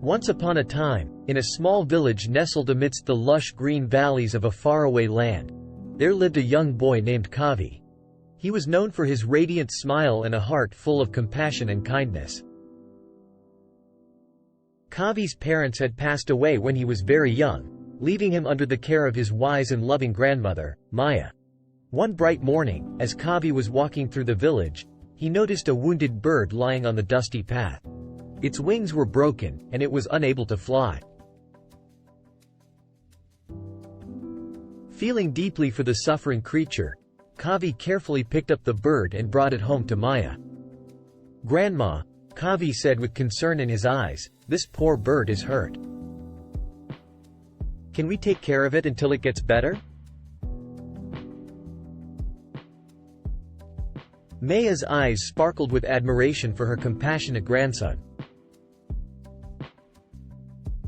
Once upon a time, in a small village nestled amidst the lush green valleys of a faraway land, there lived a young boy named Kavi. He was known for his radiant smile and a heart full of compassion and kindness. Kavi's parents had passed away when he was very young, leaving him under the care of his wise and loving grandmother, Maya. One bright morning, as Kavi was walking through the village, he noticed a wounded bird lying on the dusty path. Its wings were broken, and it was unable to fly. Feeling deeply for the suffering creature, Kavi carefully picked up the bird and brought it home to Maya. "Grandma," Kavi said with concern in his eyes, "this poor bird is hurt. Can we take care of it until it gets better?" Maya's eyes sparkled with admiration for her compassionate grandson.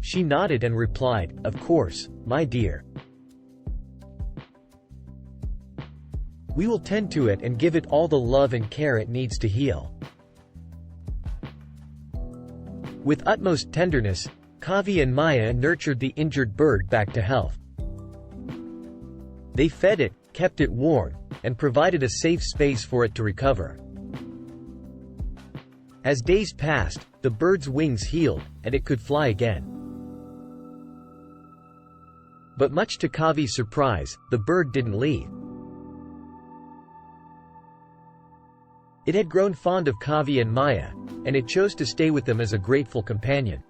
She nodded and replied, "Of course, my dear. We will tend to it and give it all the love and care it needs to heal." With utmost tenderness, Kavi and Maya nurtured the injured bird back to health. They fed it, kept it warm, and provided a safe space for it to recover. As days passed, the bird's wings healed, and it could fly again. But much to Kavi's surprise, the bird didn't leave. It had grown fond of Kavi and Maya, and it chose to stay with them as a grateful companion.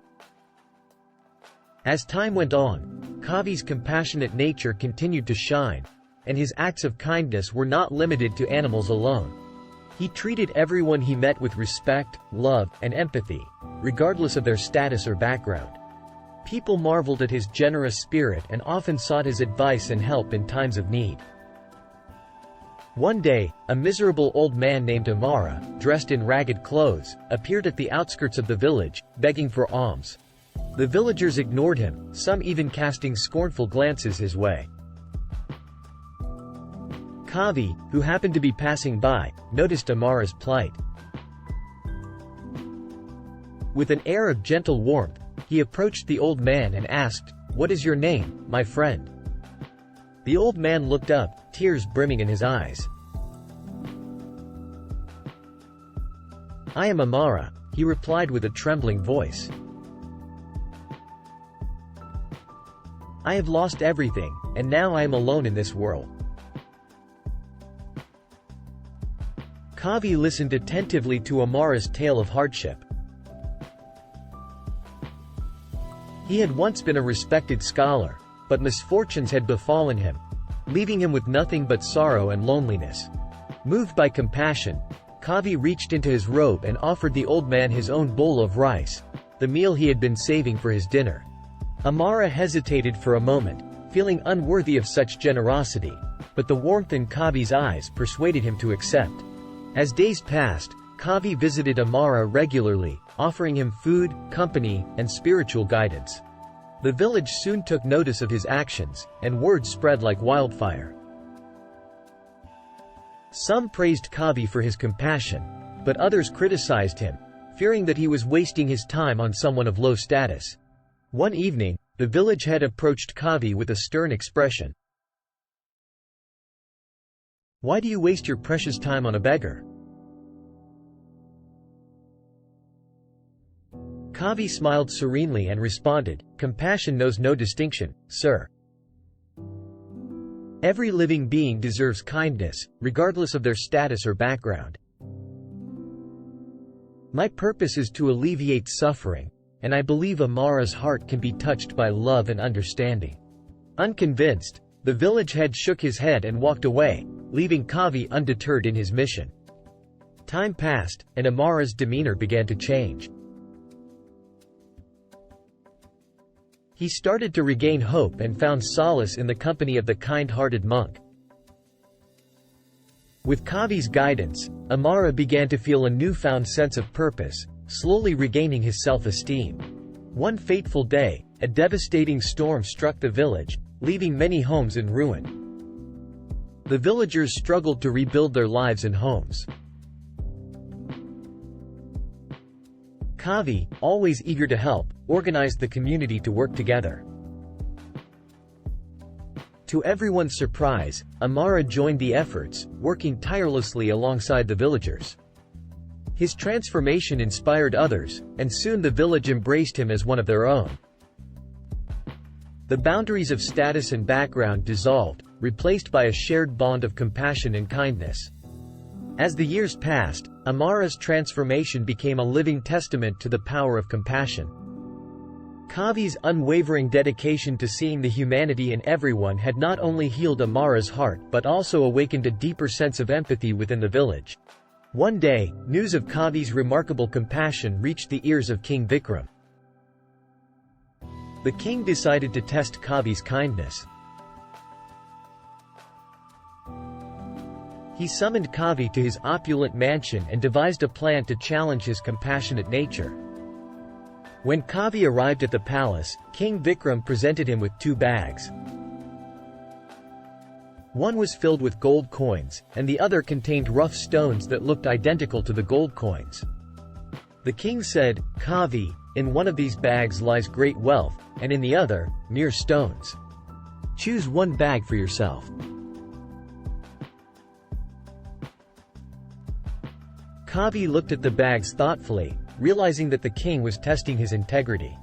As time went on, Kavi's compassionate nature continued to shine, and his acts of kindness were not limited to animals alone. He treated everyone he met with respect, love, and empathy, regardless of their status or background. People marveled at his generous spirit and often sought his advice and help in times of need. One day, a miserable old man named Amara, dressed in ragged clothes, appeared at the outskirts of the village, begging for alms. The villagers ignored him, some even casting scornful glances his way. Kavi, who happened to be passing by, noticed Amara's plight. With an air of gentle warmth, he approached the old man and asked, "What is your name, my friend?" The old man looked up, tears brimming in his eyes. "I am Amara," he replied with a trembling voice. "I have lost everything, and now I am alone in this world." Kavi listened attentively to Amara's tale of hardship. He had once been a respected scholar, but misfortunes had befallen him, leaving him with nothing but sorrow and loneliness. Moved by compassion, Kavi reached into his robe and offered the old man his own bowl of rice, the meal he had been saving for his dinner. Amara hesitated for a moment, feeling unworthy of such generosity, but the warmth in Kavi's eyes persuaded him to accept. As days passed, Kavi visited Amara regularly, offering him food, company, and spiritual guidance. The village soon took notice of his actions, and word spread like wildfire. Some praised Kavi for his compassion, but others criticized him, fearing that he was wasting his time on someone of low status. One evening, the village head approached Kavi with a stern expression. "Why do you waste your precious time on a beggar?" Kavi smiled serenely and responded, "Compassion knows no distinction, sir. Every living being deserves kindness, regardless of their status or background. My purpose is to alleviate suffering, and I believe Amara's heart can be touched by love and understanding." Unconvinced, the village head shook his head and walked away, leaving Kavi undeterred in his mission. Time passed, and Amara's demeanor began to change. He started to regain hope and found solace in the company of the kind-hearted monk. With Kavi's guidance, Amara began to feel a newfound sense of purpose, slowly regaining his self-esteem. One fateful day, a devastating storm struck the village, leaving many homes in ruin. The villagers struggled to rebuild their lives and homes. Kavi, always eager to help, organized the community to work together. To everyone's surprise, Amara joined the efforts, working tirelessly alongside the villagers. His transformation inspired others, and soon the village embraced him as one of their own. The boundaries of status and background dissolved, replaced by a shared bond of compassion and kindness. As the years passed, Amara's transformation became a living testament to the power of compassion. Kavi's unwavering dedication to seeing the humanity in everyone had not only healed Amara's heart but also awakened a deeper sense of empathy within the village. One day, news of Kavi's remarkable compassion reached the ears of King Vikram. The king decided to test Kavi's kindness. He summoned Kavi to his opulent mansion and devised a plan to challenge his compassionate nature. When Kavi arrived at the palace, King Vikram presented him with 2 bags. One was filled with gold coins, and the other contained rough stones that looked identical to the gold coins. The king said, "Kavi, in one of these bags lies great wealth, and in the other, mere stones. Choose one bag for yourself." Kavi looked at the bags thoughtfully, realizing that the king was testing his integrity.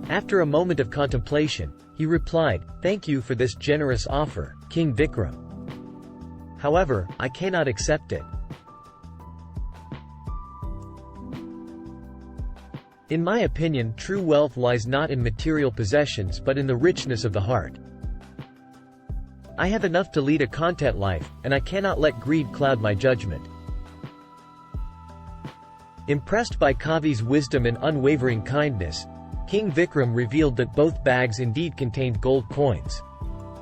After a moment of contemplation, he replied, "Thank you for this generous offer, King Vikram. However, I cannot accept it. In my opinion, true wealth lies not in material possessions but in the richness of the heart. I have enough to lead a content life, and I cannot let greed cloud my judgment." Impressed by Kavi's wisdom and unwavering kindness, King Vikram revealed that both bags indeed contained gold coins.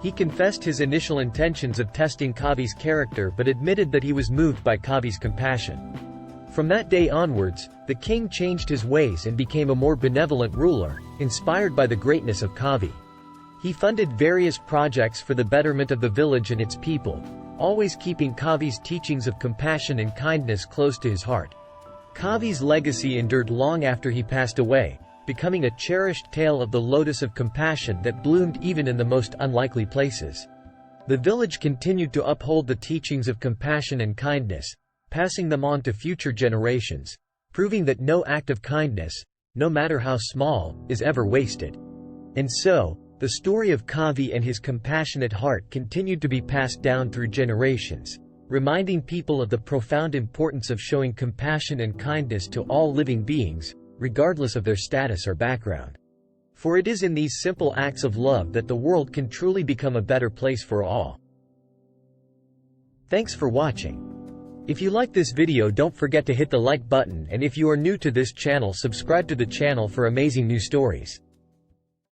He confessed his initial intentions of testing Kavi's character but admitted that he was moved by Kavi's compassion. From that day onwards, the king changed his ways and became a more benevolent ruler, inspired by the greatness of Kavi. He funded various projects for the betterment of the village and its people, always keeping Kavi's teachings of compassion and kindness close to his heart. Kavi's legacy endured long after he passed away, becoming a cherished tale of the lotus of compassion that bloomed even in the most unlikely places. The village continued to uphold the teachings of compassion and kindness, passing them on to future generations, proving that no act of kindness, no matter how small, is ever wasted. And so, the story of Kavi and his compassionate heart continued to be passed down through generations, reminding people of the profound importance of showing compassion and kindness to all living beings, regardless of their status or background. For it is in these simple acts of love that the world can truly become a better place for all. Thanks for watching. If you like this video, don't forget to hit the like button, and if you are new to this channel, subscribe to the channel for amazing new stories.